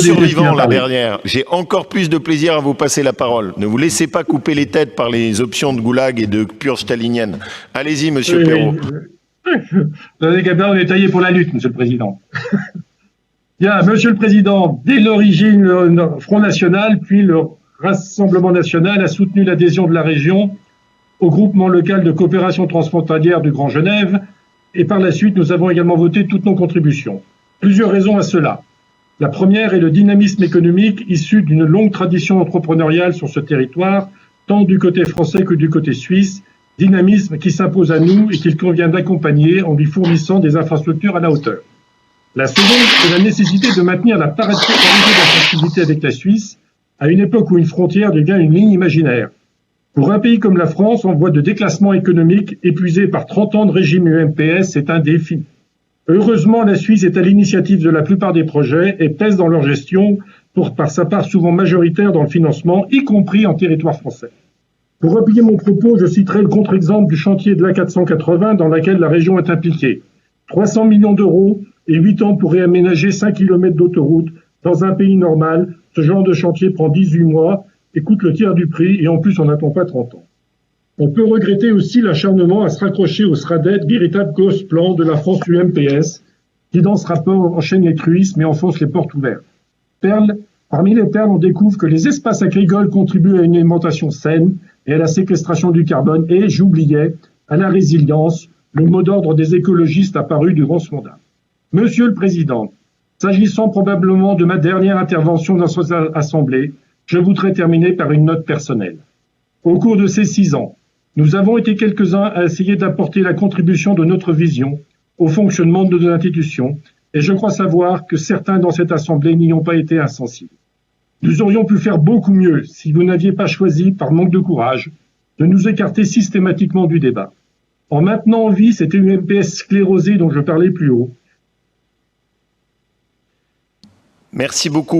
Survivant la dernière. J'ai encore plus de plaisir à vous passer la parole. Ne vous laissez pas couper les têtes par les options de goulag et de purge stalinienne. Allez-y, monsieur Perrault. Gabriel, on est taillé pour la lutte, monsieur le Président. Bien, monsieur le Président, dès l'origine, le Front National, puis le Rassemblement National a soutenu l'adhésion de la région au groupement local de coopération transfrontalière du Grand Genève, et par la suite, nous avons également voté toutes nos contributions. Plusieurs raisons à cela. La première est le dynamisme économique issu d'une longue tradition entrepreneuriale sur ce territoire, tant du côté français que du côté suisse, dynamisme qui s'impose à nous et qu'il convient d'accompagner en lui fournissant des infrastructures à la hauteur. La seconde est la nécessité de maintenir la parité d'attractivité avec la Suisse à une époque où une frontière devient une ligne imaginaire. Pour un pays comme la France, en voie de déclassement économique, épuisé par 30 ans de régime UMPS, c'est un défi. Heureusement, la Suisse est à l'initiative de la plupart des projets et pèse dans leur gestion, par sa part souvent majoritaire dans le financement, y compris en territoire français. Pour appuyer mon propos, je citerai le contre-exemple du chantier de l'A480 dans lequel la région est impliquée. 300 millions d'euros et 8 ans pour réaménager 5 km d'autoroute. Dans un pays normal, ce genre de chantier prend 18 mois et coûte le tiers du prix, et en plus on n'attend pas 30 ans. On peut regretter aussi l'acharnement à se raccrocher au SRADET, véritable cause plan de la France UMPS, qui dans ce rapport enchaîne les truismes et enfonce les portes ouvertes. Parmi les perles, on découvre que les espaces agricoles contribuent à une alimentation saine et à la séquestration du carbone et, j'oubliais, à la résilience, le mot d'ordre des écologistes apparu durant ce mandat. Monsieur le Président, s'agissant probablement de ma dernière intervention dans cette Assemblée, je voudrais terminer par une note personnelle. Au cours de ces 6 ans, nous avons été quelques-uns à essayer d'apporter la contribution de notre vision au fonctionnement de nos institutions, et je crois savoir que certains dans cette Assemblée n'y ont pas été insensibles. Nous aurions pu faire beaucoup mieux si vous n'aviez pas choisi, par manque de courage, de nous écarter systématiquement du débat. En maintenant en vie cette UMPS sclérosée dont je parlais plus haut. Merci beaucoup.